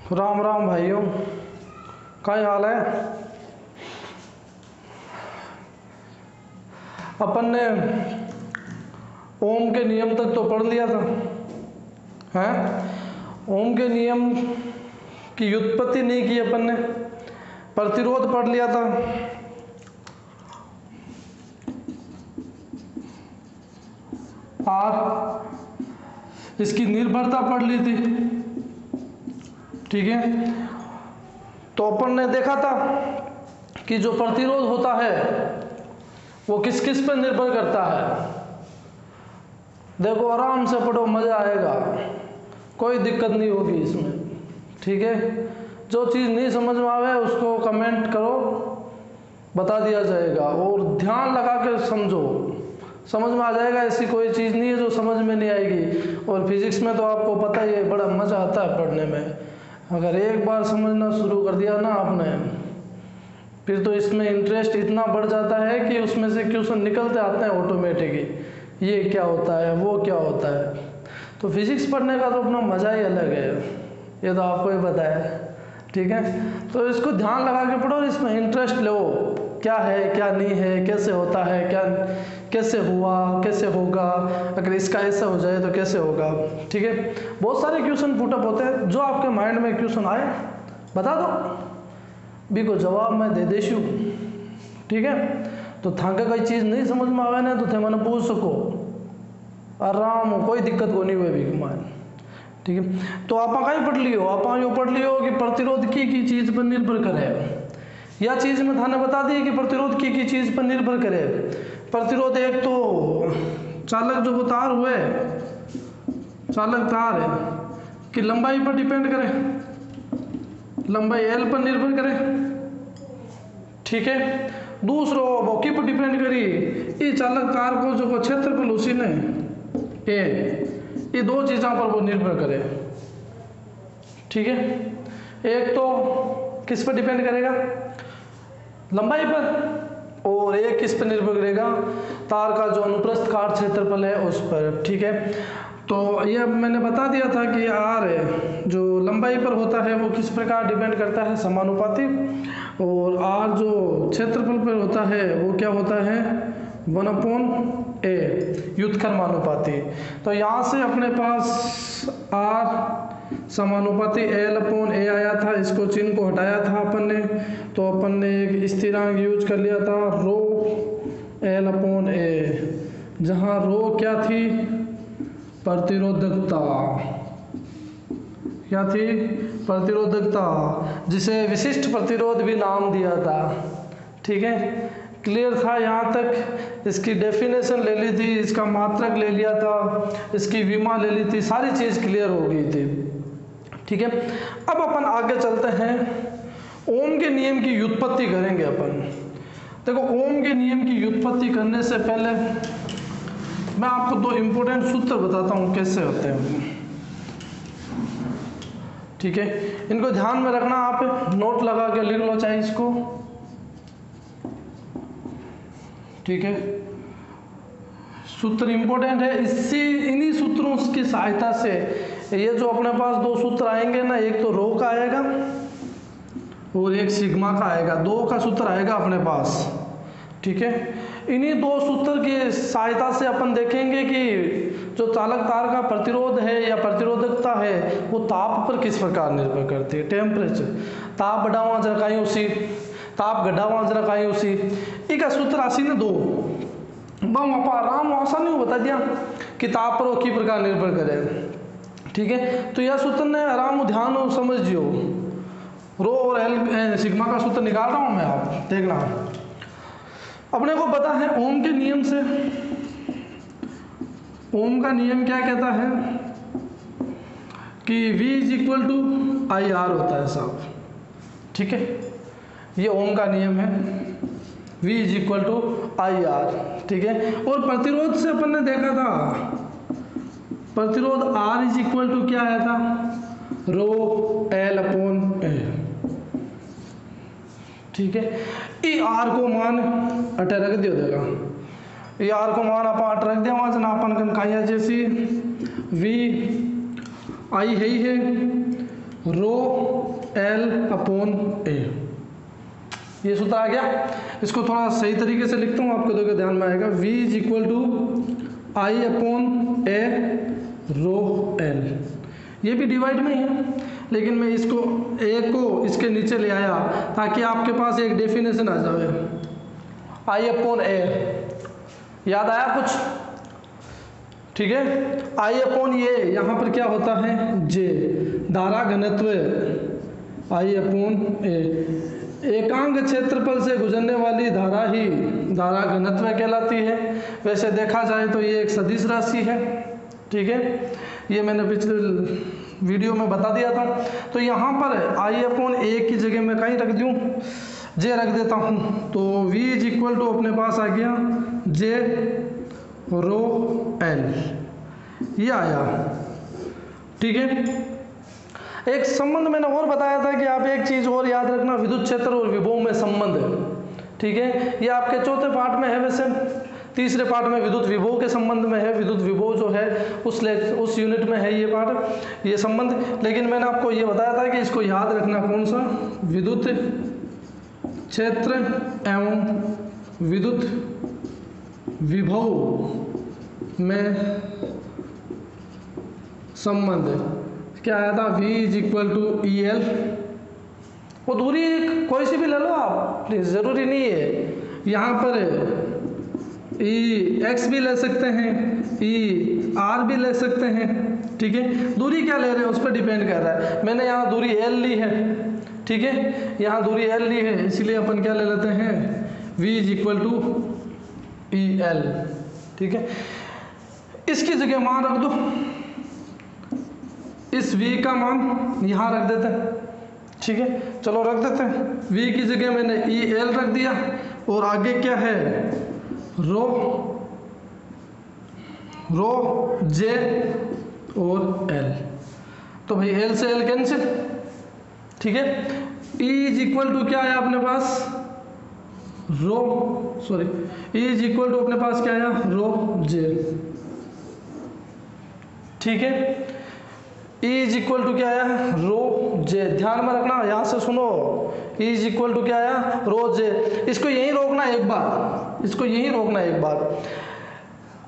राम राम भाइयों, क्या हाल है। अपन ने ओम के नियम तक तो पढ़ लिया था, हैं। ओम के नियम की व्युत्पत्ति नहीं की अपन ने, प्रतिरोध पढ़ लिया था। और इसकी निर्भरता पढ़ ली थी, ठीक है। तो अपन ने देखा था कि जो प्रतिरोध होता है वो किस किस पर निर्भर करता है। देखो, आराम से पढ़ो, मज़ा आएगा, कोई दिक्कत नहीं होगी इसमें, ठीक है। जो चीज़ नहीं समझ में आवे उसको कमेंट करो, बता दिया जाएगा। और ध्यान लगा के समझो, समझ में आ जाएगा। ऐसी कोई चीज़ नहीं है जो समझ में नहीं आएगी। और फिजिक्स में तो आपको पता ही है, बड़ा मज़ा आता है पढ़ने में। अगर एक बार समझना शुरू कर दिया ना आपने, फिर तो इसमें इंटरेस्ट इतना बढ़ जाता है कि उसमें से क्वेश्चन निकलते आते हैं ऑटोमेटिकली। ये क्या होता है, वो क्या होता है। तो फिजिक्स पढ़ने का तो अपना मज़ा ही अलग है, ये तो आपको ही पता है, ठीक है। तो इसको ध्यान लगा के पढ़ो और इसमें इंटरेस्ट लो, क्या है क्या नहीं है, कैसे होता है, क्या कैसे हुआ, कैसे होगा, अगर इसका ऐसा हो जाए तो कैसे होगा, ठीक है। बहुत सारे क्वेश्चन पुटअप होते हैं। जो आपके माइंड में क्वेश्चन आए बता दो, भी को जवाब मैं दे देशू, ठीक है। तो थाके कोई चीज़ नहीं समझ में आवे ना तो थे मैंने पूछ सको आराम हो, कोई दिक्कत को नहीं हुए भी मान, ठीक है। तो आप कहीं पढ़ लियो, आप यो पढ़ लियो कि प्रतिरोध की चीज़ पर निर्भर करे। यह चीज़ में थाने बता दी कि प्रतिरोध की चीज़ पर निर्भर करे। प्रतिरोध एक तो चालक जो तार हुए, चालक तार है कि लंबाई पर डिपेंड करे, लंबाई एल पर निर्भर करे, ठीक है। दूसरो वोकी पर डिपेंड करी, ये चालक तार को जो क्षेत्रफल उसी ने ये दो चीज़ों पर वो निर्भर करे, ठीक है। एक तो किस पर डिपेंड करेगा, लंबाई पर, और एक किस पर निर्भर करेगा, तार का जो अनुप्रस्थ काट क्षेत्रफल है उस पर, ठीक है। तो ये मैंने बता दिया था कि आर जो लंबाई पर होता है वो किस प्रकार डिपेंड करता है, समानुपाती। और आर जो क्षेत्रफल पर होता है वो क्या होता है, 1/a, व्युत्क्रमानुपाती। तो यहाँ से अपने पास आर समानुपाती L/a आया था, इसको चिन्ह को हटाया था अपन ने। तो अपन ने एक स्थिरांक यूज कर लिया था रो L/a, जहाँ रो क्या थी, प्रतिरोधकता, क्या थी, प्रतिरोधकता, जिसे विशिष्ट प्रतिरोध भी नाम दिया था, ठीक है। क्लियर था यहाँ तक। इसकी डेफिनेशन ले ली थी, इसका मात्रक ले लिया था, इसकी विमा ले ली थी, सारी चीज़ क्लियर हो गई थी, ठीक है। अब अपन आगे चलते हैं, ओम के नियम की व्युत्पत्ति करेंगे अपन। देखो, ओम के नियम की व्युत्पत्ति करने से पहले मैं आपको दो इम्पोर्टेंट सूत्र बताता हूँ कैसे होते हैं, ठीक है। इनको ध्यान में रखना, आप नोट लगा के लिख लो चाहे इसको, ठीक है। सूत्र इंपॉर्टेंट है, इससे इन्हीं सूत्रों की सहायता से ये जो अपने पास दो सूत्र आएंगे ना, एक तो रो का आएगा और एक सिग्मा का आएगा, दो का सूत्र आएगा अपने पास, ठीक है। इन्हीं दो सूत्र की सहायता से अपन देखेंगे कि जो चालक तार का प्रतिरोध है या प्रतिरोधकता है वो ताप पर किस प्रकार निर्भर करती है। टेम्परेचर, ताप बढ़ावा जरा कहीं उसी, ताप घटावा जरा कहीं उसी, एक सूत्र आसी ने दो बम आप आराम आसानी हो बता दिया कि ताप पर वो की प्रकार निर्भर करे, ठीक है। तो यह सूत्र ने आराम ध्यान हो समझियो, रो और एल सिग्मा का सूत्र निकाल रहा हूँ मैं, आप देखना। अपने को पता है ओम के नियम से, ओम का नियम क्या कहता है कि V = IR होता है साहब, ठीक है। ये ओम का नियम है, V = IR, ठीक है। और प्रतिरोध से अपन ने देखा था, प्रतिरोध R क्या आया था, रो L/a, ठीक है। ई आर को मान अटे रख दियो, देगा ये आर को मान आप अट रख दिया, वहाँ से नापन कन काया जैसी V आई है ही है, रो एल अपॉन ए। ये सूत्र आ गया। इसको थोड़ा सही तरीके से लिखता हूँ, आपको देखो ध्यान में आएगा। V is equal to I upon A rho L. ये भी डिवाइड में ही है, लेकिन मैं इसको ए को इसके नीचे ले आया ताकि आपके पास एक डेफिनेशन आ जाए। आई अपॉन ए, याद आया कुछ? ठीक है, आई अपॉन ये यहाँ पर क्या होता है, जे, धारा घनत्व आई अपॉन ए। एकांक क्षेत्रफल से गुजरने वाली धारा ही धारा घनत्व कहलाती है। वैसे देखा जाए तो ये एक सदिश राशि है। ठीक है, ये मैंने पिछले वीडियो में बता दिया था। तो यहाँ पर आई अपॉन ए की जगह मैं कहीं रख दूँ, जे रख देता हूँ। तो V इज इक्वल टू अपने पास आ गया जे रो एल, ये आया। ठीक है, एक संबंध मैंने और बताया था कि आप एक चीज़ और याद रखना, विद्युत क्षेत्र और विभव में संबंध। ठीक है, ये आपके चौथे पार्ट में है, वैसे तीसरे पार्ट में विद्युत विभव के संबंध में है। विद्युत विभव जो है उस यूनिट में है ये पार्ट, ये संबंध। लेकिन मैंने आपको ये बताया था कि इसको याद रखना, कौन सा, विद्युत क्षेत्र एवं विद्युत विभव में संबंध क्या आया था, V is equal to E L. वो दूरी कोई सी भी ले लो आप, प्लीज, जरूरी नहीं है। यहाँ पर ई एक्स भी ले सकते हैं, ई आर भी ले सकते हैं। ठीक है, दूरी क्या ले रहे हैं उस पर डिपेंड कर रहा है। मैंने यहाँ दूरी एल ली है। ठीक है, यहाँ दूरी एल ली है, इसीलिए अपन क्या ले लेते हैं, V is equal to E L. ठीक है, इसकी जगह मान रख दो, इस V का मान यहाँ रख देते हैं। ठीक है, चलो रख देते हैं। V की जगह मैंने ई एल रख दिया, और आगे क्या है, रो जे और एल। तो भाई एल से एल कैंसिल। ठीक है, E इज इक्वल टू क्या है अपने पास, E इज इक्वल टू अपने पास क्या आया, रो जे। ठीक है, E इज इक्वल टू क्या आया, रो जे। ध्यान में रखना, यहाँ से सुनो, E इज इक्वल टू क्या आया, रो जे। इसको यहीं रोकना एक बार, इसको यहीं रोकना एक बार।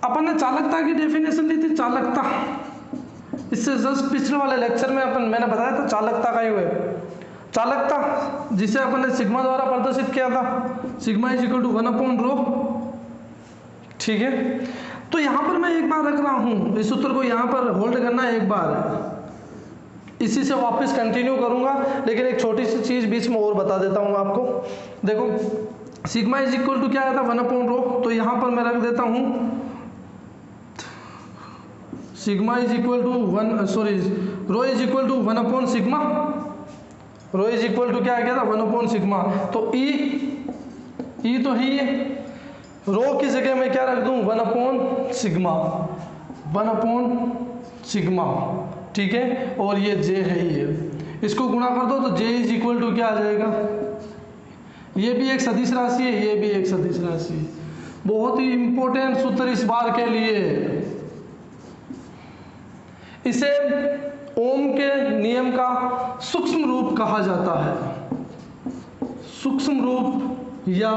अपन ने चालकता की डेफिनेशन ली थी, चालकता। इससे जस्ट पिछले वाले लेक्चर में मैंने बताया था चालकता का ही हुए, चालकता जिसे अपन ने सिग्मा द्वारा प्रदर्शित किया था, सिग्मा इज इक्वल टू 1 रो। ठीक है, तो यहाँ पर मैं एक बार रख रहा हूँ, इस सूत्र को यहाँ पर होल्ड करना एक बार, इसी से वापस कंटिन्यू करूंगा। लेकिन एक छोटी सी चीज बीच में और बता देता हूँ आपको। देखो, सिग्मा इज इक्वल टू क्या आया था, 1 रो। तो यहाँ पर मैं रख देता हूँ sigma is equal to rho is equal to 1 sigma. Rho is equal to क्या आ गया था, 1 सिग्मा। तो ई तो ही है, रो की जगह मैं क्या रख दूं, 1 सिग्मा, 1 सिग्मा। ठीक है, और ये जे है, ये इसको गुणा कर दो तो जे इज इक्वल टू क्या आ जाएगा, ये भी एक सदिश राशि है, ये भी एक सदिश राशि है। बहुत ही इंपॉर्टेंट सूत्र इस बार के लिए, इसे ओम के नियम का सूक्ष्म रूप कहा जाता है। सूक्ष्म रूप, या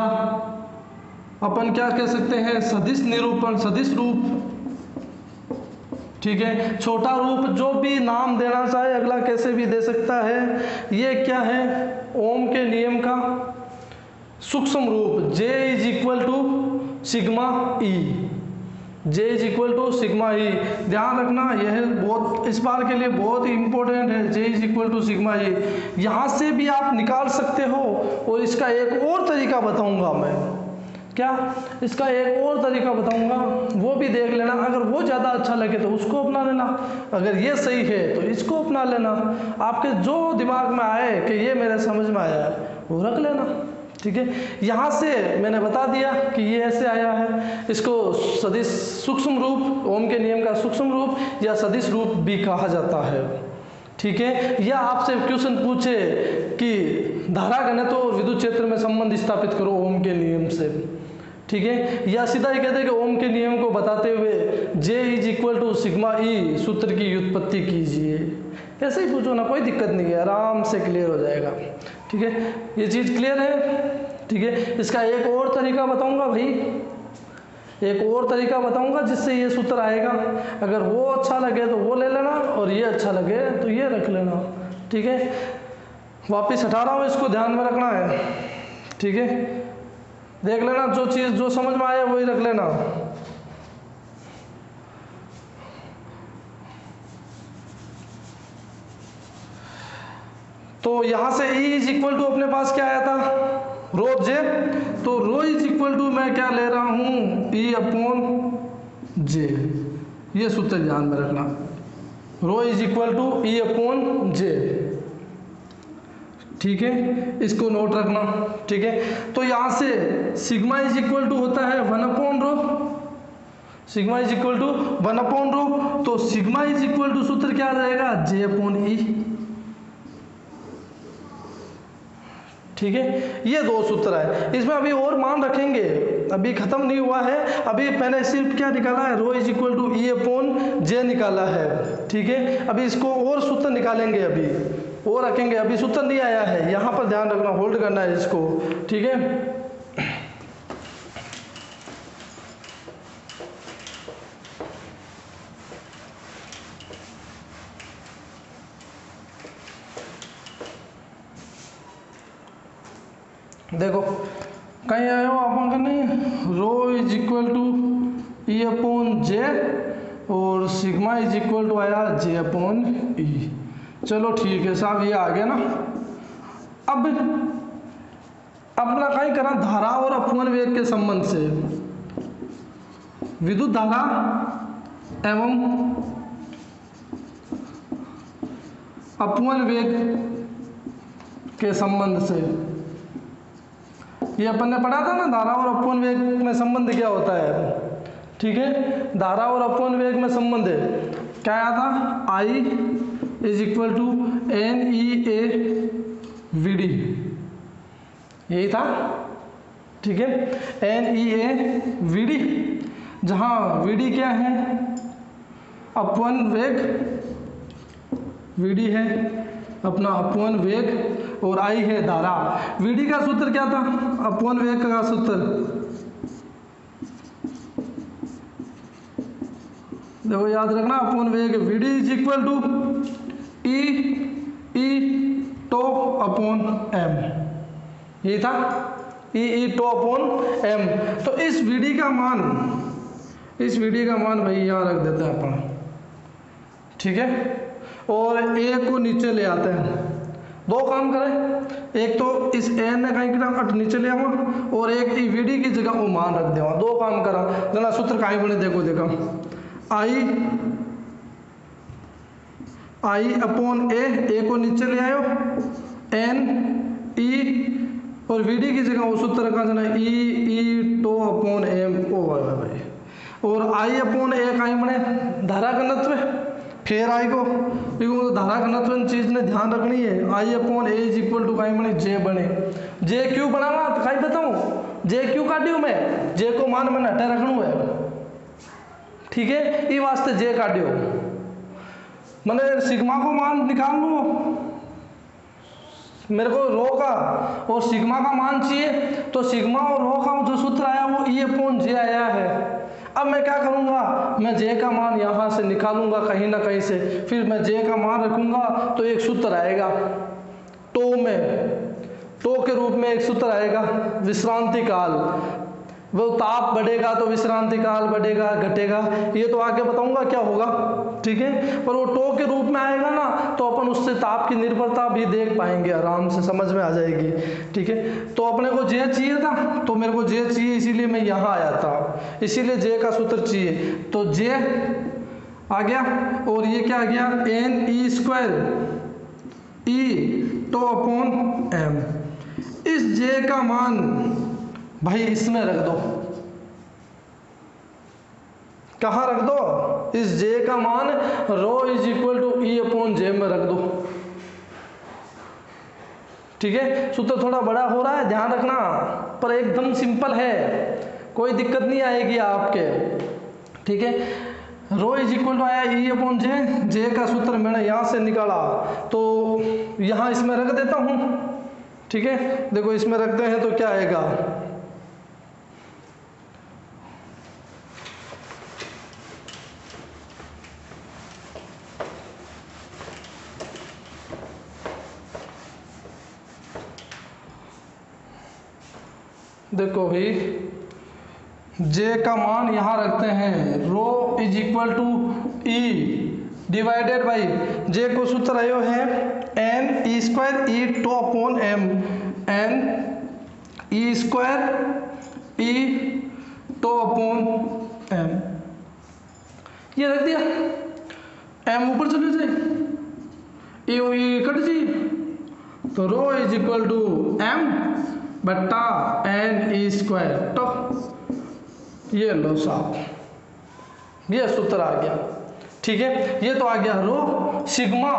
अपन क्या कह सकते हैं, सदिश निरूपण, सदिश रूप। ठीक है, छोटा रूप, जो भी नाम देना चाहे अगला कैसे भी दे सकता है। ये क्या है, ओम के नियम का सूक्ष्म रूप, J is equal to sigma E, J is equal to sigma E. ध्यान रखना, यह बहुत इस बार के लिए बहुत ही इंपॉर्टेंट है, J is equal to sigma E. यहाँ से भी आप निकाल सकते हो, और इसका एक और तरीका बताऊंगा मैं, क्या, इसका एक और तरीका बताऊंगा, वो भी देख लेना। अगर वो ज़्यादा अच्छा लगे तो उसको अपना लेना, अगर ये सही है तो इसको अपना लेना। आपके जो दिमाग में आए कि ये मेरे समझ में आया है वो रख लेना। ठीक है, यहाँ से मैंने बता दिया कि ये ऐसे आया है, इसको सदिश सूक्ष्म रूप, ओम के नियम का सूक्ष्म रूप या सदिश रूप भी कहा जाता है। ठीक है, या आपसे क्वेश्चन पूछे कि धारा घनत्व और विद्युत क्षेत्र में संबंध स्थापित करो ओम के नियम से। ठीक है, या सीधा ही कहते हैं कि ओम के नियम को बताते हुए J is equal to sigma E सूत्र की व्युत्पत्ति कीजिए। ऐसे ही पूछो ना, कोई दिक्कत नहीं है, आराम से क्लियर हो जाएगा। ठीक है, ये चीज़ क्लियर है। ठीक है, इसका एक और तरीका बताऊंगा भाई, एक और तरीका बताऊंगा जिससे ये सूत्र आएगा। अगर वो अच्छा लगे तो वो ले लेना, और ये अच्छा लगे तो ये रख लेना। ठीक है, वापस हटा रहा हूँ, इसको ध्यान में रखना है। ठीक है, देख लेना, जो चीज़ जो समझ में आए वही रख लेना। तो यहाँ से E इज इक्वल टू अपने पास क्या आया था, रो जे, तो रो इज इक्वल टू मैं क्या ले रहा हूँ, E अपॉन जे। ये सूत्र ध्यान में रखना, rho is equal to E upon J. ठीक है, इसको नोट रखना। ठीक है, तो यहाँ से सिग्मा इज इक्वल टू होता है 1 upon rho, sigma is equal to 1 upon rho, तो सिग्मा इज इक्वल टू सूत्र क्या रहेगा, जे अपॉन ई। ठीक है, ये दो सूत्र है। इसमें अभी और मान रखेंगे, अभी खत्म नहीं हुआ है। अभी मैंने सिर्फ क्या निकाला है, rho is equal to E upon J निकाला है। ठीक है, अभी इसको और सूत्र निकालेंगे, अभी और रखेंगे, अभी सूत्र नहीं आया है, यहाँ पर ध्यान रखना, होल्ड करना है इसको। ठीक है, देखो कहीं आए हो आप नहीं, rho is equal to E upon J और सिग्मा इज इक्वल टू आया जे अपॉन ई। चलो ठीक है साहब, ये आ गया ना। अब अपना कहीं करा धारा और अपवन वेग के संबंध से, विद्युत धारा एवं अपवन वेग के संबंध से, ये अपन ने पढ़ा था ना, धारा और अपवन वेग में संबंध क्या होता है। ठीक है, धारा और अपवन वेग में संबंध है, क्या आया था, I is equal to N E A V D, यही था। ठीक है, N E A V D, जहाँ वी डी क्या है, अपवन वेग, वी डी है अपना अपवन वेग, और आई है धारा। वीडी का सूत्र क्या था, अपवन वेग का सूत्र, देखो याद रखना, अपवन वेग VD is equal to E tau upon M, ये था ई टो अपॉन एम। तो इस वीडी का मान, इस वीडी का मान भाई यहाँ रख देते हैं अपन। ठीक है, और ए को नीचे ले आते हैं। दो काम करें, एक तो इस एन ने कहीं अट नीचे ले आवा, और एक वीडी की जगह वो मान रख देवा। दो काम करा, जना सूत्र कहीं बने, देखो देखा, आई अपॉन ए को नीचे ले आयो, एन ई और वीडी की जगह वो सूत्र रखा जना ई टो अपॉन एम ओ भाई, और आई अपॉन ए कहीं बने धारा घनत्व, फिर आई को धारा घनत्व चीज ने ध्यान रखनी है। I upon A is equal to कहीं बने जे बने, जे क्यों बनावा तो कहीं बताऊँ, जे क्यों काटियो मैं, जे को मान मैंने हटे रखनू है। ठीक है, ये वास्ते जे काटियो, मैंने सिग्मा को मान निकाल लूँ, मेरे को रो का और सिग्मा का मान चाहिए, तो सिग्मा और रो का जो सूत्र आया वो ई अपॉन जे आया है। अब मैं क्या करूंगा, मैं जे का मान यहाँ से निकालूंगा कहीं ना कहीं से, फिर मैं जे का मान रखूंगा तो एक सूत्र आएगा टो में, टो के रूप में एक सूत्र आएगा विश्रांति काल, वो ताप बढ़ेगा तो विश्रांति काल बढ़ेगा घटेगा, ये तो आगे बताऊंगा क्या होगा। ठीक है, पर वो टो के रूप में आएगा ना, तो अपन उससे ताप की निर्भरता भी देख पाएंगे, आराम से समझ में आ जाएगी। ठीक है, तो अपने को जे चाहिए था, तो मेरे को जे चाहिए इसीलिए मैं यहाँ आया था, इसीलिए जे का सूत्र चाहिए, तो जे आ गया, और ये क्या आ गया, N E square E tau upon M. इस जे का मान भाई इसमें रख दो, कहाँ रख दो, इस जे का मान rho is equal to E upon J में रख दो। ठीक है, सूत्र थोड़ा बड़ा हो रहा है, ध्यान रखना, पर एकदम सिंपल है, कोई दिक्कत नहीं आएगी आपके। ठीक है, रो इज इक्वल टू आया ई अपॉन जे, जे का सूत्र मैंने यहाँ से निकाला तो यहाँ इसमें रख देता हूँ, ठीक है। देखो इसमें रखते हैं तो क्या आएगा, देखो भाई जे का मान यहाँ रखते हैं, rho is equal to E divided by J को सूत्र आयो है N E square E tau upon M, N E square E tau upon M, ये रख दिया। एम ऊपर चले जाए, ई कट जी, तो rho is equal to M बट्टा एन ई स्क्वायर, तो ये लो साहब, ये सूत्र आ गया, ठीक है। ये तो आ गया रो सिग्मा,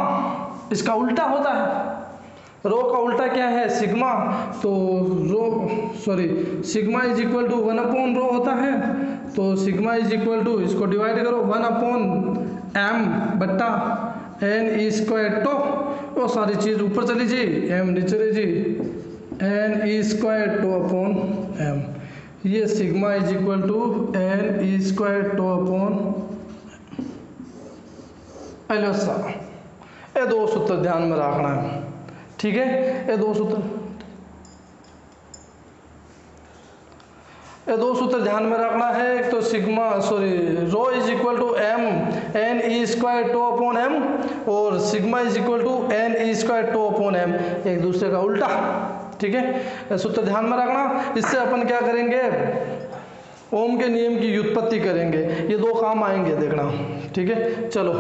इसका उल्टा होता है, रो का उल्टा क्या है सिग्मा, तो sigma is equal to 1 upon rho होता है, तो सिग्मा इज इक्वल टू, इसको डिवाइड करो 1 अपॉन एम बट्टा एन ई स्क्वायर, तो वो सारी चीज़ ऊपर चली जी, एम नीचे रही जी, N E square tau upon M, ये sigma is equal to N E square tau upon, ये दो सूत्र ध्यान में रखना है, ठीक है। ये दो सूत्र ध्यान में रखना है, एक तो rho is equal to M N E square tau upon M, और sigma is equal to N E square tau upon M, एक दूसरे का उल्टा, ठीक है। सूत्र ध्यान में रखना। इससे अपन क्या करेंगे, ओम के नियम की व्युत्पत्ति करेंगे, ये दो काम आएंगे देखना, ठीक है। चलो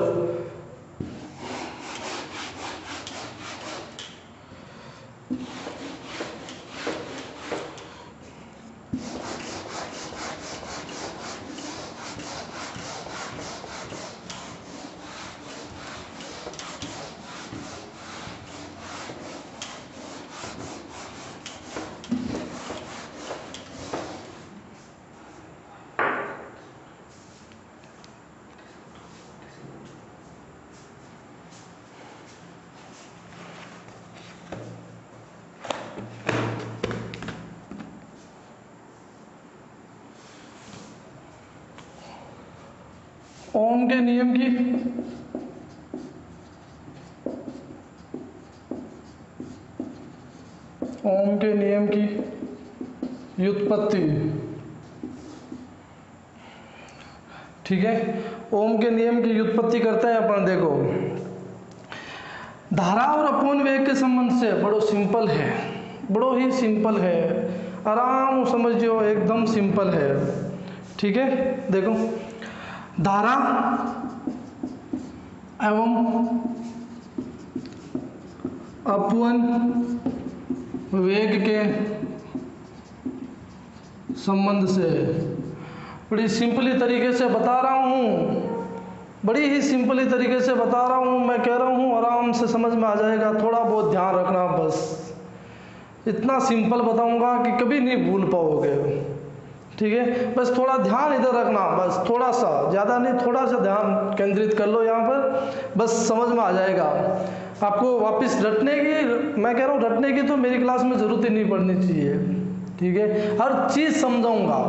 ओम के नियम की व्युत्पत्ति, ठीक है। ओम के नियम की व्युत्पत्ति करते हैं अपन। देखो धारा और अपूर्ण वेग के संबंध से बड़ो सिंपल है, बड़ो ही सिंपल है, आराम समझियो, एकदम सिंपल है, ठीक है। देखो धारा एवं अपवन वेग के संबंध से बड़ी सिंपली तरीके से बता रहा हूँ, बड़ी ही सिंपली तरीके से बता रहा हूँ, मैं कह रहा हूँ आराम से समझ में आ जाएगा, थोड़ा बहुत ध्यान रखना, बस इतना सिंपल बताऊँगा कि कभी नहीं भूल पाओगे, ठीक है। बस थोड़ा ध्यान इधर रखना, बस थोड़ा सा, ज़्यादा नहीं, थोड़ा सा ध्यान केंद्रित कर लो यहाँ पर, बस समझ में आ जाएगा आपको। वापस रटने की, मैं कह रहा हूँ रटने की तो मेरी क्लास में ज़रूरत ही नहीं पड़नी चाहिए, ठीक है। हर चीज़ समझाऊँगा,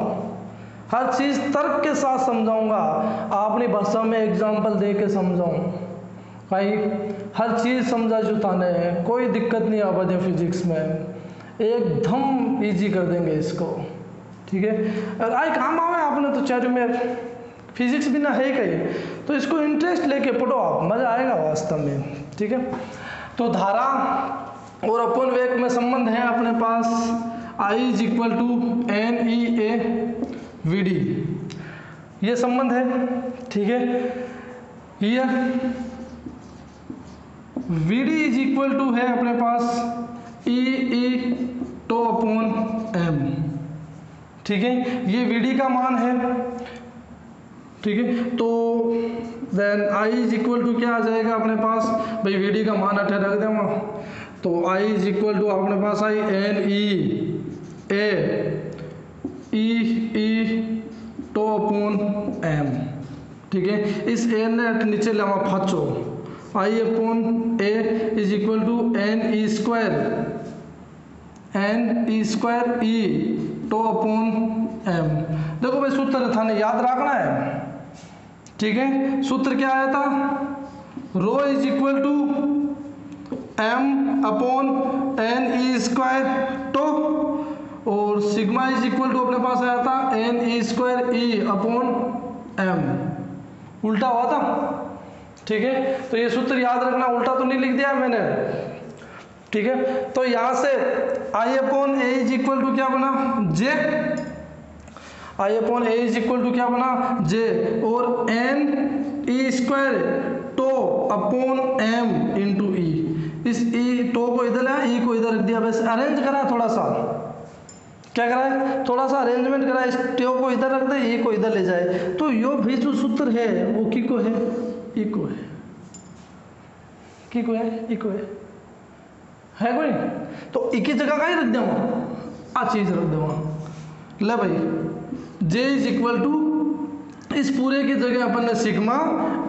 हर चीज़ तर्क के साथ समझाऊँगा, अपनी भाषा में एग्जाम्पल दे के समझाऊँ भाई, हर चीज़ समझा जुटाने हैं, कोई दिक्कत नहीं आबादी फिजिक्स में, एकदम ईजी कर देंगे इसको, ठीक है। और आए काम आवे आपने तो चारों में फिजिक्स भी ना है कहीं, तो इसको इंटरेस्ट लेके पढ़ो आप, मज़ा आएगा वास्तव में, ठीक है। तो धारा और अपूर्ण वेग में संबंध है अपने पास, I is equal to N E A V D, ये संबंध है, ठीक है। ये V D is equal to है अपने पास ई टू अपॉन एम, ठीक है। ये वी डी का मान है, ठीक है। तो then I is equal to क्या आ जाएगा अपने पास, भाई वी डी का मान अठे रख देंगे, तो आई इज इक्वल टू अपने पास I N E A E tau upon M, ठीक है। इस एन नीचे लेवा फाचो I upon A is equal to N E square E tau upon M. देखो भाई सूत्र था याद रखना है, ठीक है। सूत्र क्या आया था, rho is equal to M upon N E square tau, और सिग्मा इज इक्वल टू अपने पास आया था N E square E upon M, उल्टा हुआ था, ठीक है। तो ये सूत्र याद रखना, उल्टा तो नहीं लिख दिया मैंने, ठीक है। तो यहां से I upon A is equal to क्या बना J, I upon A is equal to क्या बना जे, और N E square tau upon M into E. इस ई टो को इधर है, ई को इधर रख दिया, बस अरेंज करा थोड़ा सा, क्या करा है, थोड़ा सा अरेंजमेंट करा, इस टो को इधर रख दे, ई को इधर ले जाए, तो यो भी जो सूत्र है वो की को है, ई को है, की को है, ई को है कोई, तो ई की जगह कहीं रख दे, आ चीज रख दे, ले भाई जे इज इक्वल टू, इस पूरे की जगह अपन ने सिग्मा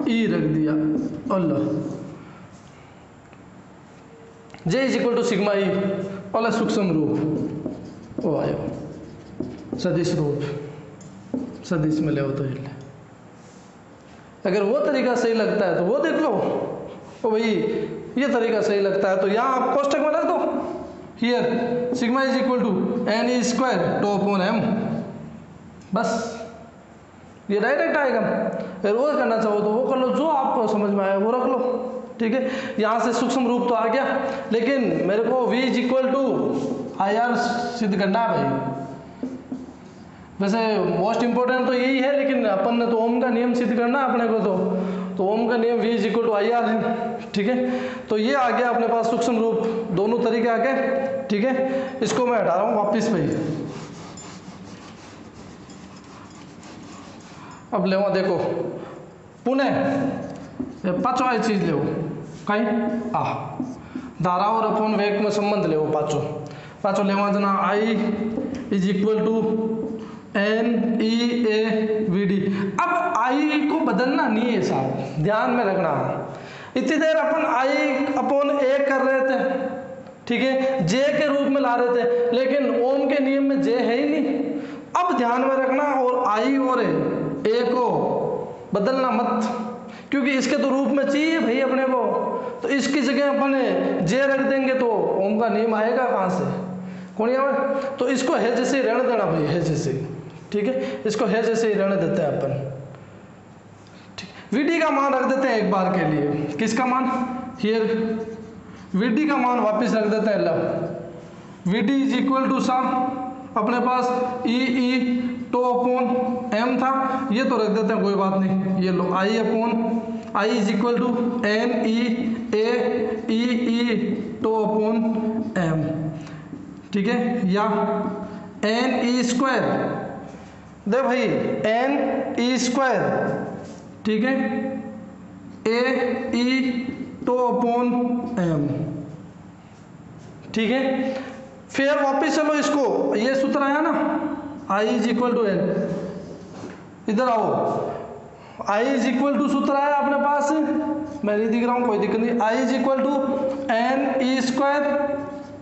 ई रख दिया, अल्लाह J is equal to sigma E, अल्लाह सूक्ष्म रूप ओ आयो, सदिश रूप, सदिश में ले तो ये, अगर वो तरीका सही लगता है तो वो देख लो, ओ भाई ये तरीका सही लगता है तो यहाँ आप कोष्टक में रख दो, here sigma is equal to N E square tau upon M, बस ये डायरेक्ट आएगा। अगर वो करना चाहो तो वो कर लो, जो आपको समझ में आया वो रख लो, ठीक है। यहाँ से सूक्ष्म रूप तो आ गया, लेकिन मेरे को v is equal to I R सिद्ध करना है भाई। वैसे मोस्ट इंपॉर्टेंट तो यही है, लेकिन अपन ने तो ओम का नियम सिद्ध करना है अपने को, तो ओम का नियम v is equal to I R है, ठीक है। तो ये आ गया अपने पास सूक्ष्म रूप, दोनों तरीके आ गए, ठीक है। इसको मैं हटा रहा हूँ वापिस भाई। अब ले देखो पुनः पांचवा चीज ले कहीं आ धारा और अपॉन वेग में संबंध ले पाचो ले जना I is equal to N E A V D. अब आई को बदलना नहीं है साहब, ध्यान में रखना। इतनी देर अपन आई अपॉन ए कर रहे थे, ठीक है, जे के रूप में ला रहे थे, लेकिन ओम के नियम में जे है ही नहीं। अब ध्यान में रखना, और आई और ए को बदलना मत, क्योंकि इसके तो रूप में चाहिए भाई अपने को, तो इसकी जगह अपन जे रख देंगे तो ओम का नियम आएगा कहाँ से, कौन आवे। तो इसको है जैसे ही रहने देना भाई, है जैसे, ठीक है, इसको है जैसे ही रहने देते हैं अपन, ठीक। वीडी का मान रख देते हैं एक बार के लिए, किसका मान, हियर वीडी का मान वापस रख देते हैं, लो वीडी इज इक्वल टू सा अपने पास ई टो अपॉन एम था, ये तो रख देते हैं कोई बात नहीं, ये लो I upon I is equal to N E tau upon M, ठीक है, या एन ई स्क्वायर दे भाई, एन ई स्क्वायर, ठीक है, ए ई टो अपॉन एम, ठीक है। फिर वापिस चलो इसको, ये सूत्र आया ना आई इज इक्वल टू एन, इधर आओ, आई इज इक्वल टू सूत्र आया अपने पास, मैं नहीं दिख रहा हूँ कोई दिक्कत नहीं, I is equal to N E square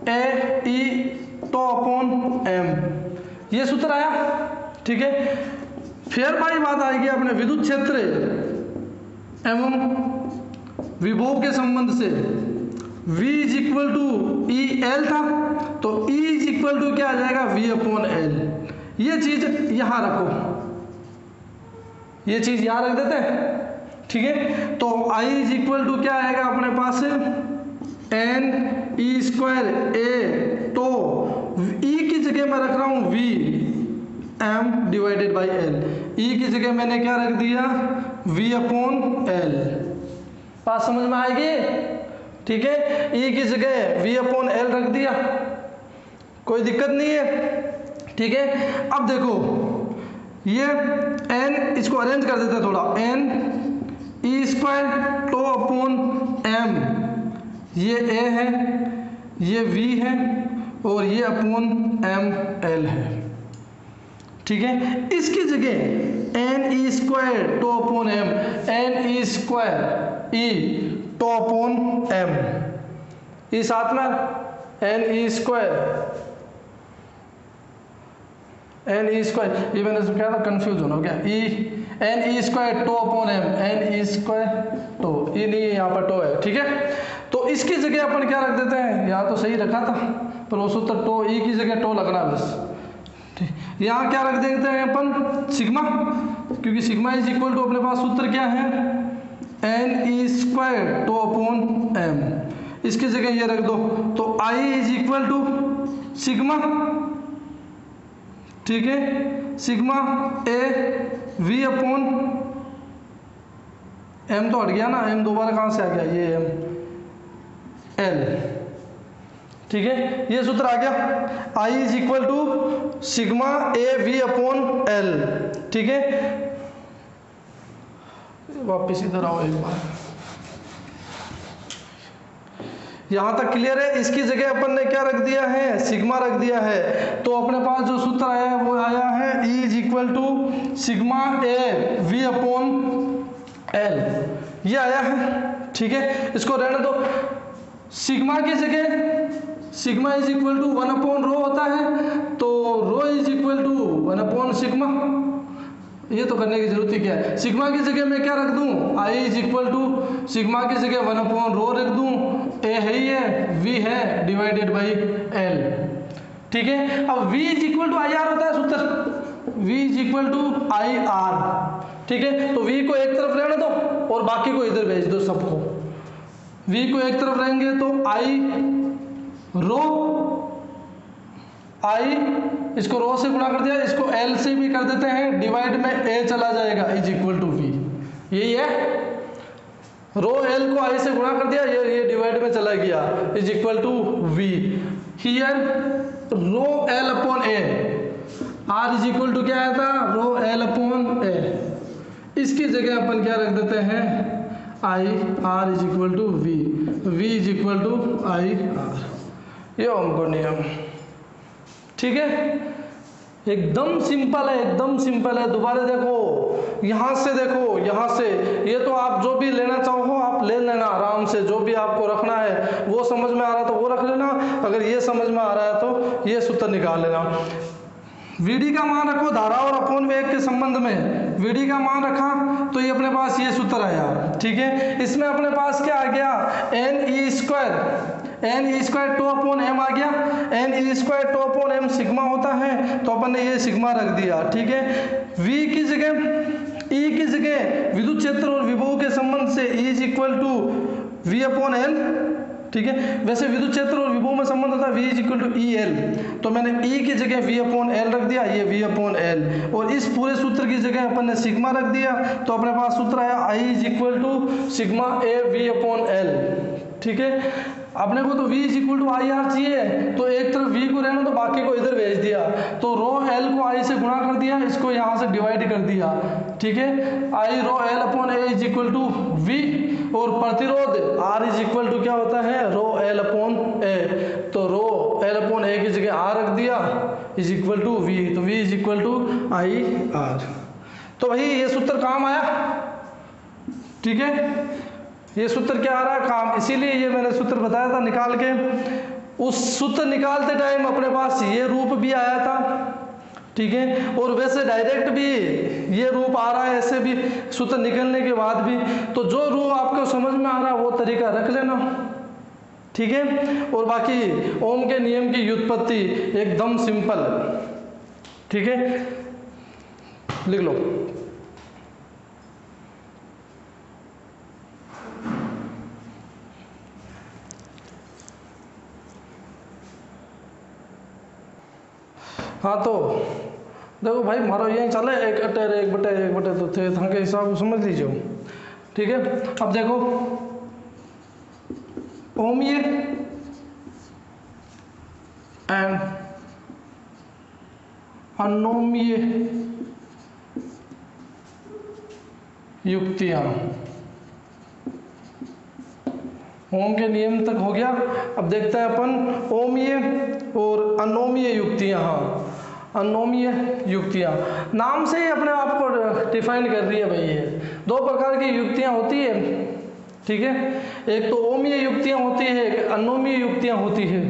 A E tau upon M, ये सूत्र आया, ठीक है। फिर भाई बात आएगी अपने विद्युत क्षेत्र एवं विभव के संबंध से, V is equal to E L था, तो E इज इक्वल टू क्या आ जाएगा, V अपॉन एल। ये चीज यहां रखो, ये चीज यहां रख देते हैं, ठीक है। तो I इज इक्वल टू क्या आएगा अपने पास, एन ई स्क्वायर ए, तो E की जगह मैं रख रहा हूं V M divided by L, E की जगह मैंने क्या रख दिया, V अपॉन एल। बात समझ में आएगी, ठीक है। E की जगह V अपॉन एल रख दिया, कोई दिक्कत नहीं है, ठीक है। अब देखो ये n, इसको अरेंज कर देते हैं थोड़ा, n E square tau upon m, ये a है, ये v है, और ये अपॉन m l है, ठीक है। इसकी जगह n E square tau upon M, N E square E tau upon M, E साथ में N E square, N E square, ये मैंने क्या था कंफ्यूजन हो गया, E N E square tau upon M, N E square tau, E नहीं है यहाँ पर टो है, ठीक है। तो इसकी जगह अपन क्या रख देते हैं, यहाँ तो सही रखा था पर वो सूत्र टो, ई की जगह टो लगना बस, ठीक। यहाँ क्या रख देते हैं अपन सिग्मा, क्योंकि सिग्मा इज इक्वल टू अपने पास सूत्र क्या है N E square tau upon M, इसकी जगह ये रख दो तो I is equal to sigma, ठीक है, sigma A V upon M तो हट गया ना, एम दोबारा कहाँ से आ गया, ये एम एल, ठीक है, ये सूत्र आ गया I is equal to sigma A V upon L, ठीक है। वापिस इधर आओ एक बार, यहां तक क्लियर है। इसकी जगह अपन ने क्या रख दिया है, सिग्मा रख दिया है, तो अपने पास जो सूत्र आया है वो आया है E is equal to sigma A V upon L, ये आया है, ठीक है। इसको रहने दो, सिग्मा की जगह sigma is equal to 1 upon rho होता है, तो rho is equal to 1 upon sigma, ये तो करने की जरूरत ही क्या है। सिग्मा की जगह मैं क्या रख दूं, आई इज इक्वल टू सिग्मा की जगह 1 अपॉन रो रख दूं, ए है ही है, वी है डिवाइडेड बाई एल, ठीक है। अब V is equal to I R होता है सूत्र, V is equal to I R, ठीक है। तो वी को एक तरफ रहने दो और बाकी को इधर भेज दो सबको, वी को एक तरफ रहेंगे तो आई रो, आई इसको रो से गुणा कर दिया, इसको एल से भी कर देते हैं, डिवाइड में ए चला जाएगा इज इक्वल टू वी, यही है, रो एल को आई से गुणा कर दिया, ये डिवाइड में चला गया is equal to V, here rho L upon A, R is equal to क्या आया था, रो एल अपॉन ए, इसकी जगह अपन क्या रख देते हैं I, R is equal to V, V is equal to I R, ये हमको नियम, ठीक है। एकदम सिंपल है, एकदम सिंपल है। दोबारा देखो, यहाँ से देखो, यहाँ से ये तो आप जो भी लेना चाहो आप ले लेना आराम से, जो भी आपको रखना है वो समझ में आ रहा है तो वो रख लेना, अगर ये समझ में आ रहा है तो ये सूत्र निकाल लेना। वीडी का मान रखो धारा और अपॉन वेग के संबंध में, वीडी का मान रखा तो ये अपने पास ये सूत्र आया, ठीक है। इसमें अपने पास क्या आ गया, N E square, N E square tau upon M आ गया, N E square tau upon M sigma होता है, तो अपन ने ये सिग्मा रख दिया, ठीक है। वी की जगह, ई की जगह विद्युत क्षेत्र और विभव के संबंध से E is equal to V upon L, ठीक है। वैसे विद्युत क्षेत्र और विभव में संबंध होता है V is equal to E L, तो मैंने E की जगह V अपॉन एल रख दिया, ये V अपॉन एल, और इस पूरे सूत्र की जगह अपन ने सिग्मा रख दिया, तो अपने पास सूत्र आया I is equal to sigma A V upon L, ठीक है। अपने को तो V is equal to I R चाहिए, तो एक तरफ V को रहना तो बाकी को इधर भेज दिया, तो रो L को I से गुणा कर दिया, इसको यहाँ से डिवाइड कर दिया, ठीक है। I rho L upon A is equal to V, और प्रतिरोध R इज इक्वल टू क्या होता है, रो L अपॉन ए, तो रो L अपॉन ए की जगह R रख दिया इज इक्वल टू V, तो V is equal to I R. तो भाई ये सूत्र काम आया, ठीक है। ये सूत्र क्या आ रहा है, काम, इसीलिए ये मैंने सूत्र बताया था निकाल के। उस सूत्र निकालते टाइम अपने पास ये रूप भी आया था, ठीक है, और वैसे डायरेक्ट भी ये रूप आ रहा है, ऐसे भी सूत्र निकलने के बाद भी, तो जो रूप आपको समझ में आ रहा है वो तरीका रख लेना, ठीक है। और बाकी ओम के नियम की व्युत्पत्ति एकदम सिंपल, ठीक है, लिख लो। हाँ तो देखो भाई, मारो यही चले, एक बटे तो थे था के हिसाब को समझ लीजिए, ठीक है। अब देखो ओमिय एंड अनोमिय युक्तियां, ओम के नियम तक हो गया। अब देखते हैं अपन ओमिय और अनोमिय युक्तियां। अनोमीय युक्तियाँ। नाम से ही अपने आप को डिफाइन कर रही है भाई। ये दो प्रकार की युक्तियाँ होती है, ठीक है। एक तो ओमीय युक्तियाँ होती है, एक अनोमीय युक्तियाँ होती है,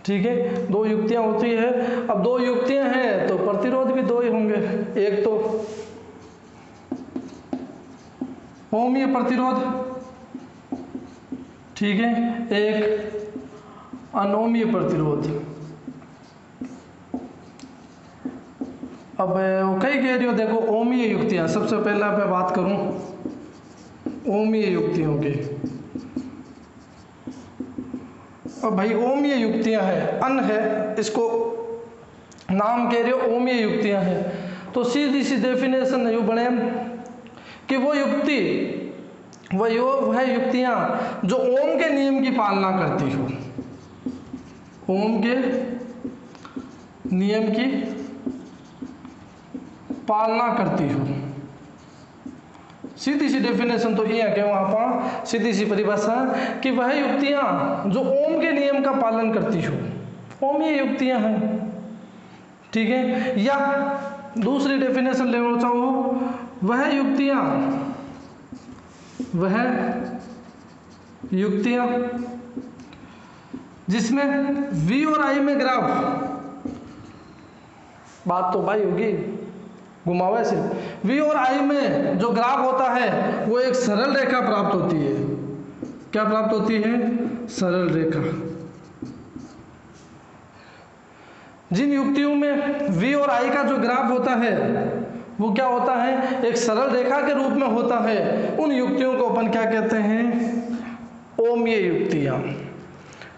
ठीक है। दो युक्तियाँ होती है। अब दो युक्तियाँ हैं तो प्रतिरोध भी दो ही होंगे, एक तो ओमीय प्रतिरोध, ठीक है, एक अनोमीय प्रतिरोध। अब कई कह रही हो, देखो ओमीय युक्तियाँ, सबसे पहला मैं बात करूं ओमीय युक्तियों की। अब भाई ओमीय युक्तियाँ हैं, अन है, इसको नाम कह रहे हो ओमीय युक्तियाँ हैं, तो सीधी सी डेफिनेशन यूँ बने कि वो युक्ति, वह युक्तियाँ जो ओम के नियम की पालना करती हो, ओम के नियम की पालना करती हो। सीधी सी डेफिनेशन तो ये है कि वहाँ पर सीधी सी परिभाषा कि वह युक्तियाँ जो ओम के नियम का पालन करती हो, ओमीय युक्तियाँ हैं, ठीक है। या दूसरी डेफिनेशन लेना चाहो, वह युक्तियाँ जिसमें V और I में ग्राफ, बात तो भाई होगी घुमावा से, V और I में जो ग्राफ होता है वो एक सरल रेखा प्राप्त होती है। क्या प्राप्त होती है? सरल रेखा। जिन युक्तियों में V और I का जो ग्राफ होता है वो क्या होता है? एक सरल रेखा के रूप में होता है। उन युक्तियों को अपन क्या कहते हैं? ओमीय युक्तियाँ,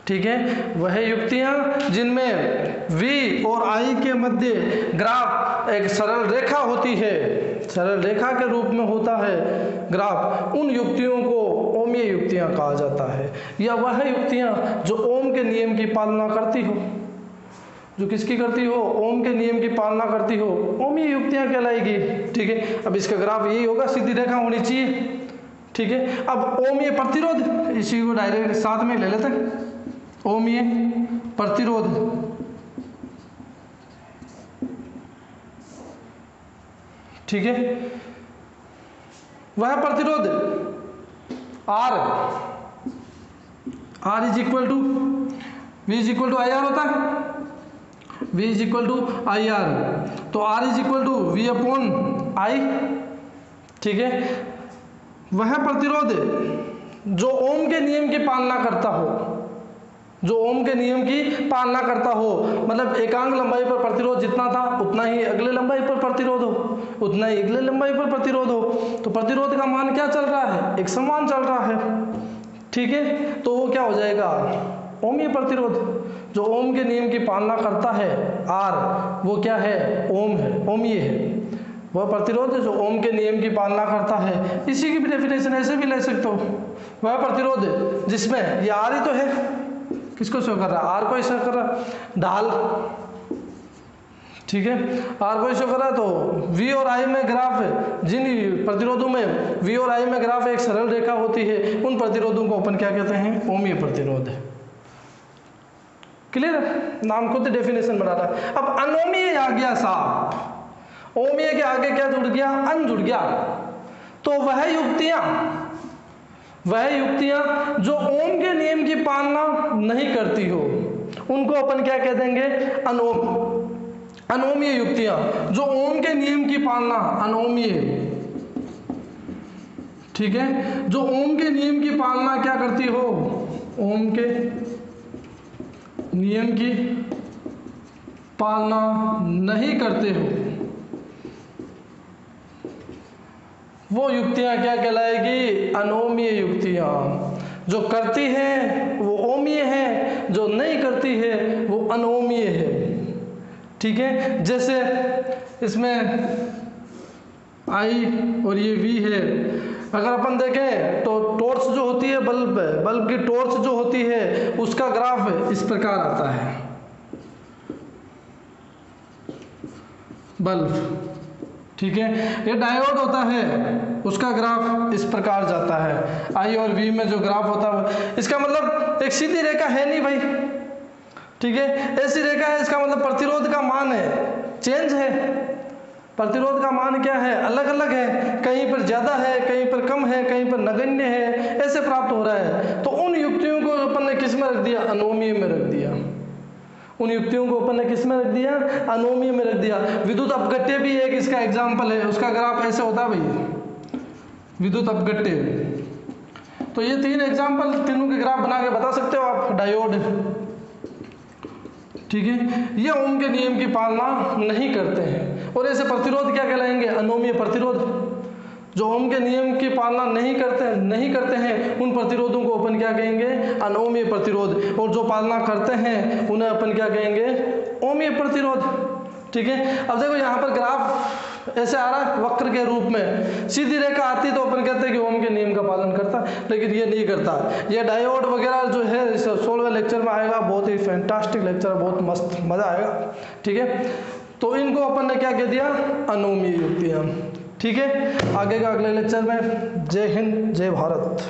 ठीक है। वह युक्तियाँ जिनमें V और I के मध्य ग्राफ एक सरल रेखा होती है, सरल रेखा के रूप में होता है ग्राफ, उन युक्तियों को ओमीय युक्तियाँ कहा जाता है। या वह युक्तियाँ जो ओम के नियम की पालना करती हो, जो किसकी करती हो? ओम के नियम की पालना करती हो, ओमीय युक्तियाँ कहलाएगी, ठीक है। अब इसका ग्राफ यही होगा, सीधी रेखा होनी चाहिए, ठीक है। अब ओमीय प्रतिरोध, इसी को डायरेक्ट साथ में ले लेते हैं, ओमीय प्रतिरोध, ठीक है। वह प्रतिरोध R is equal to V is equal to I R होता है, V is equal to I R, तो R is equal to V upon I, ठीक है। वह प्रतिरोध जो ओम के नियम की पालना करता हो, जो ओम के नियम की पालना करता हो, मतलब एकांक लंबाई पर प्रतिरोध जितना था उतना ही अगले लंबाई पर प्रतिरोध हो, उतना ही अगले लंबाई पर प्रतिरोध हो, तो प्रतिरोध का मान क्या चल रहा है? एक समान चल रहा है, ठीक है। तो वो क्या हो जाएगा? ओमीय प्रतिरोध। जो ओम के नियम की पालना करता है R, वो क्या है? ओम है, ओमीय है। वह प्रतिरोध जो ओम के नियम की पालना करता है, इसी की भी डेफिनेशन ऐसे भी ले सकते हो। वह प्रतिरोध जिसमें ये R ही तो है, किसको शो कर रहा है? R को ही शो कर रहा है, ढाल, ठीक है। R को ही शो कर रहा है, तो V और I में ग्राफ, जिन प्रतिरोधों में V और I में ग्राफ एक सरल रेखा होती है, उन प्रतिरोधों को अपन क्या कहते हैं? ओमीय प्रतिरोध है। क्लियर है? नाम खुद डेफिनेशन बना रहा है। अब अनोमीय आ गया साहब, ओमीय के आगे क्या जुड़ गया? अन जुड़ गया। तो वह युक्तियां जो ओम के नियम की पालना नहीं करती हो, उनको अपन क्या कह देंगे? अनोमीय युक्तियां जो ओम के नियम की पालना, अनोमीय, ठीक है, जो ओम के नियम की पालना क्या करती हो? ओम के नियम की पालना नहीं करते हो, वो युक्तियां क्या कहलाएगी? अनोमीय युक्तियां। जो करती है वो ओमीय है, जो नहीं करती है वो अनोमीय है, ठीक है। जैसे इसमें I और ये V है, अगर अपन देखें तो टॉर्च जो होती है, बल्ब की टॉर्च जो होती है, उसका ग्राफ इस प्रकार आता है, बल्ब, ठीक है। ये डायोड होता है, उसका ग्राफ इस प्रकार जाता है। I और V में जो ग्राफ होता है, इसका मतलब एक सीधी रेखा है नहीं भाई, ठीक है। ऐसी रेखा है, इसका मतलब प्रतिरोध का मान है चेंज है, प्रतिरोध का मान क्या है, अलग अलग है, कहीं पर ज़्यादा है, कहीं पर कम है, कहीं पर नगण्य है, ऐसे प्राप्त हो रहा है। तो उन युक्तियों को अपन ने किस में रख दिया, अनोमीय में रख दिया। उन युक्तियों को अपन ने किस में रख दिया, अनोमीय में रख दिया। विद्युत अपघट्य भी एक इसका एग्जाम्पल है, उसका ग्राफ ऐसे होता है भाई, विद्युत अपघट्य। तो ये 3 एग्जाम्पल, तीनों के ग्राफ बना के बता सकते हो आप। डायोड, ठीक है, ये ओम के नियम की पालना नहीं करते हैं, और ऐसे प्रतिरोध क्या कहलाएंगे, अनोमीय प्रतिरोध। जो ओम के नियम की पालना नहीं करते हैं उन प्रतिरोधों को अपन क्या कहेंगे, अनोमीय प्रतिरोध, और जो पालना करते हैं उन्हें अपन क्या कहेंगे, ओमीय प्रतिरोध। ठीक है। अब देखो यहाँ पर ग्राफ ऐसे आ रहा है वक्र के रूप में, सीधी रेखा आती तो अपन कहते हैं कि ओम के नियम का पालन करता, लेकिन ये नहीं करता। ये डायोड वगैरह जो है 16वें लेक्चर में आएगा, बहुत ही फैंटास्टिक लेक्चर है, बहुत मस्त मजा आएगा। ठीक है, तो इनको अपन ने क्या कह दिया, अनोमीय युक्तियां। ठीक है, आगे का अगले लेक्चर में। जय हिंद, जय भारत।